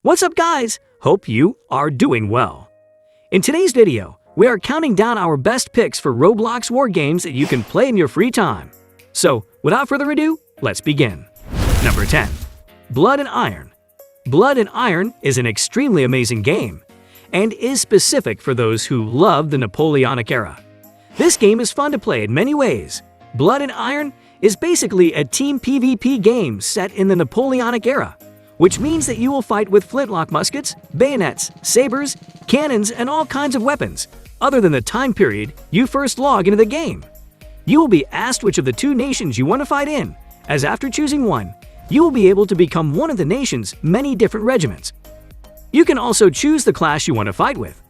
What's up, guys? Hope you are doing well. In today's video, we are counting down our best picks for Roblox War games that you can play in your free time. So, without further ado, let's begin. Number 10. Blood and Iron. Blood and Iron is an extremely amazing game and is specific for those who love the Napoleonic era. This game is fun to play in many ways. Blood and Iron is basically a team PvP game set in the Napoleonic era, which means that you will fight with flintlock muskets, bayonets, sabers, cannons, and all kinds of weapons, other than the time period you first log into the game. You will be asked which of the two nations you want to fight in, as after choosing one, you will be able to become one of the nation's many different regiments. You can also choose the class you want to fight with.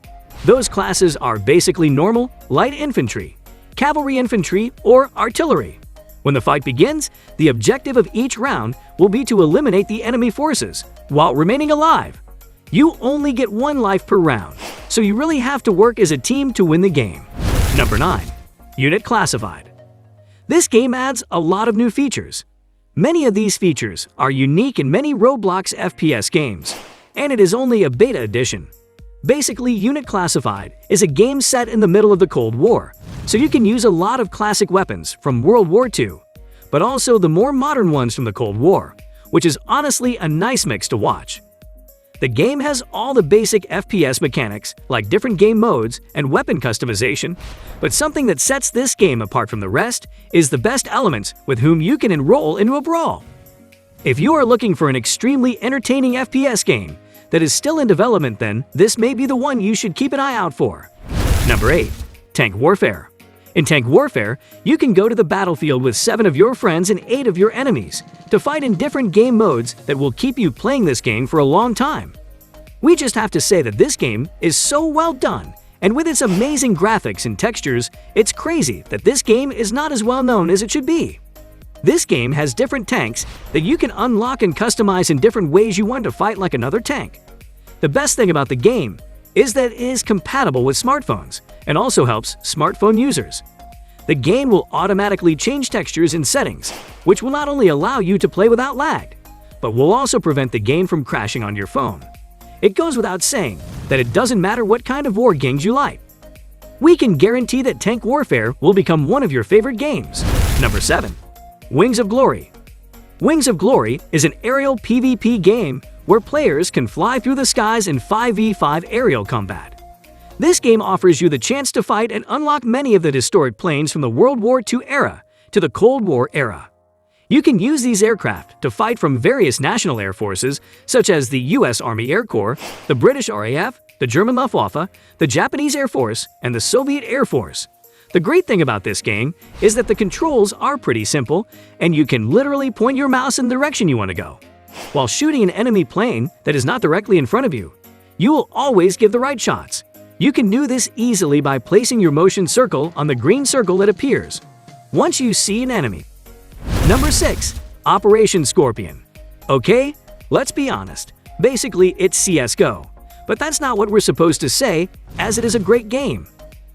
Those classes are basically normal, light infantry, cavalry infantry, or artillery. When the fight begins, the objective of each round will be to eliminate the enemy forces while remaining alive. You only get one life per round, so you really have to work as a team to win the game. Number 9. Unit Classified. This game adds a lot of new features. Many of these features are unique in many Roblox FPS games, and it is only a beta edition. Basically, Unit Classified is a game set in the middle of the Cold War, so you can use a lot of classic weapons from World War II, but also the more modern ones from the Cold War, which is honestly a nice mix to watch. The game has all the basic FPS mechanics like different game modes and weapon customization, but something that sets this game apart from the rest is the best elements with whom you can enroll into a brawl. If you are looking for an extremely entertaining FPS game that is still in development, then this may be the one you should keep an eye out for. Number 8. Tank Warfare. In Tank Warfare, you can go to the battlefield with 7 of your friends and 8 of your enemies to fight in different game modes that will keep you playing this game for a long time. We just have to say that this game is so well done, and with its amazing graphics and textures, it's crazy that this game is not as well known as it should be. This game has different tanks that you can unlock and customize in different ways you want to fight like another tank. The best thing about the game is that it is compatible with smartphones and also helps smartphone users. The game will automatically change textures and settings, which will not only allow you to play without lag, but will also prevent the game from crashing on your phone. It goes without saying that it doesn't matter what kind of war games you like. We can guarantee that Tank Warfare will become one of your favorite games. Number 7. Wings of Glory. Wings of Glory is an aerial PvP game where players can fly through the skies in 5v5 aerial combat. This game offers you the chance to fight and unlock many of the historic planes from the World War II era to the Cold War era. You can use these aircraft to fight from various national air forces such as the US Army Air Corps, the British RAF, the German Luftwaffe, the Japanese Air Force, and the Soviet Air Force. The great thing about this game is that the controls are pretty simple, and you can literally point your mouse in the direction you want to go. While shooting an enemy plane that is not directly in front of you, you will always give the right shots. You can do this easily by placing your motion circle on the green circle that appears once you see an enemy. Number 6. Operation Scorpion. Okay, let's be honest. Basically, it's CSGO. But that's not what we're supposed to say, as it is a great game.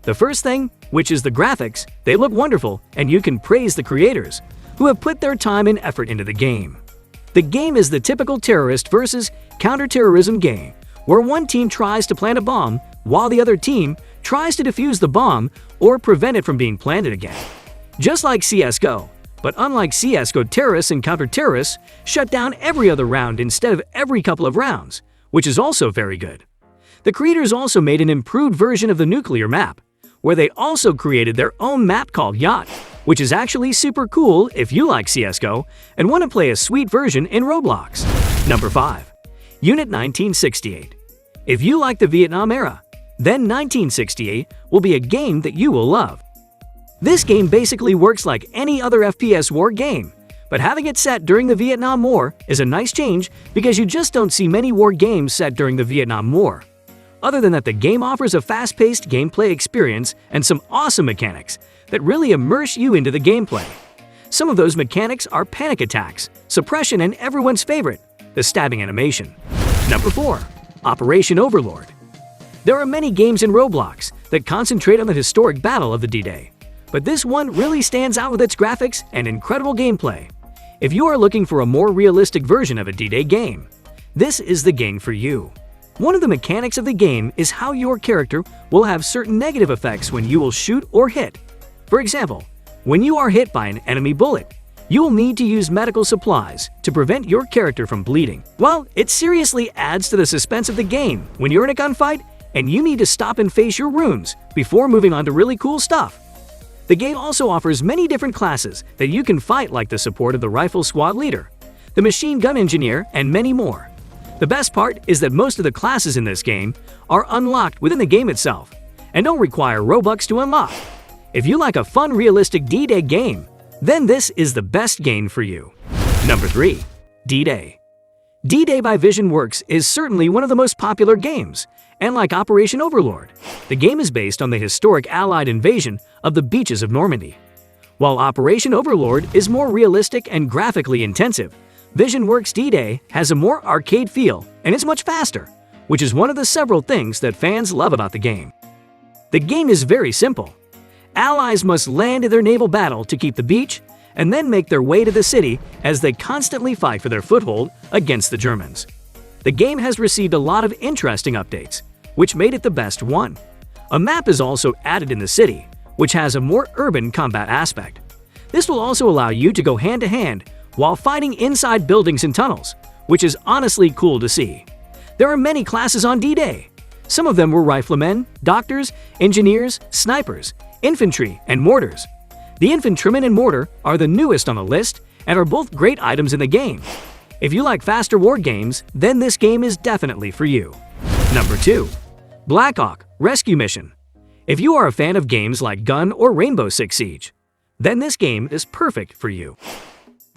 The first thing, which is the graphics, they look wonderful, and you can praise the creators, who have put their time and effort into the game. The game is the typical terrorist versus counterterrorism game, where one team tries to plant a bomb while the other team tries to defuse the bomb or prevent it from being planted again. Just like CSGO, but unlike CSGO, terrorists and counter-terrorists shut down every other round instead of every couple of rounds, which is also very good. The creators also made an improved version of the nuclear map, where they also created their own map called Yacht, which is actually super cool if you like CSGO and want to play a sweet version in Roblox. Number 5. Unit 1968. If you like the Vietnam era, then 1968 will be a game that you will love. This game basically works like any other FPS war game, but having it set during the Vietnam War is a nice change because you just don't see many war games set during the Vietnam War. Other than that, the game offers a fast-paced gameplay experience and some awesome mechanics that really immerse you into the gameplay. Some of those mechanics are panic attacks, suppression, and everyone's favorite, the stabbing animation. Number 4. Operation Overlord. There are many games in Roblox that concentrate on the historic battle of the D-Day, but this one really stands out with its graphics and incredible gameplay. If you are looking for a more realistic version of a D-Day game, this is the game for you. One of the mechanics of the game is how your character will have certain negative effects when you will shoot or hit. For example, when you are hit by an enemy bullet, you will need to use medical supplies to prevent your character from bleeding. Well, it seriously adds to the suspense of the game when you're in a gunfight and you need to stop and face your wounds before moving on to really cool stuff. The game also offers many different classes that you can fight, like the support of the rifle squad leader, the machine gun engineer, and many more. The best part is that most of the classes in this game are unlocked within the game itself and don't require Robux to unlock. If you like a fun, realistic D-Day game, then this is the best game for you. Number 3. D-Day. D-Day by VisionWorks is certainly one of the most popular games, and like Operation Overlord, the game is based on the historic Allied invasion of the beaches of Normandy. While Operation Overlord is more realistic and graphically intensive, VisionWorks D-Day has a more arcade feel and is much faster, which is one of the several things that fans love about the game. The game is very simple. Allies must land in their naval battle to keep the beach and then make their way to the city as they constantly fight for their foothold against the Germans. The game has received a lot of interesting updates, which made it the best one. A map is also added in the city, which has a more urban combat aspect. This will also allow you to go hand-to-hand while fighting inside buildings and tunnels, which is honestly cool to see. There are many classes on D-Day. Some of them were riflemen, doctors, engineers, snipers, infantry, and mortars. The infantrymen and mortar are the newest on the list and are both great items in the game. If you like faster war games, then this game is definitely for you. Number 2. Black Hawk Rescue Mission. If you are a fan of games like Gun or Rainbow Six Siege, then this game is perfect for you.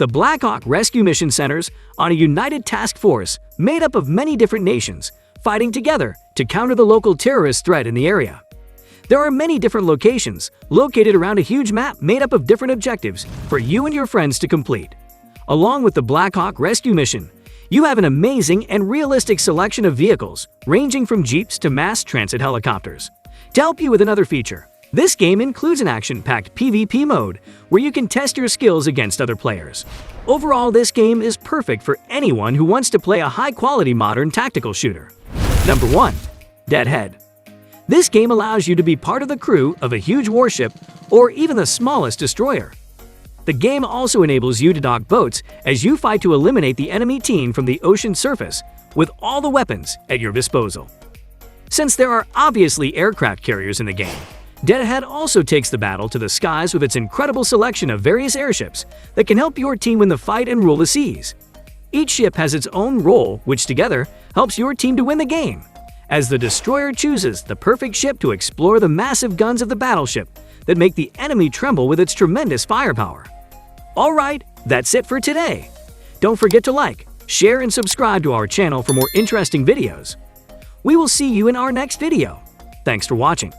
The Black Hawk Rescue Mission centers on a united task force made up of many different nations fighting together to counter the local terrorist threat in the area. There are many different locations located around a huge map made up of different objectives for you and your friends to complete. Along with the Black Hawk Rescue Mission, you have an amazing and realistic selection of vehicles ranging from jeeps to mass transit helicopters. To help you with another feature, this game includes an action-packed PvP mode where you can test your skills against other players. Overall, this game is perfect for anyone who wants to play a high-quality modern tactical shooter. Number 1. Deadhead. This game allows you to be part of the crew of a huge warship or even the smallest destroyer. The game also enables you to dock boats as you fight to eliminate the enemy team from the ocean surface with all the weapons at your disposal. Since there are obviously aircraft carriers in the game, Deadhead also takes the battle to the skies with its incredible selection of various airships that can help your team win the fight and rule the seas. Each ship has its own role, which together helps your team to win the game, as the destroyer chooses the perfect ship to explore the massive guns of the battleship that make the enemy tremble with its tremendous firepower. Alright, that's it for today. Don't forget to like, share, and subscribe to our channel for more interesting videos. We will see you in our next video. Thanks for watching.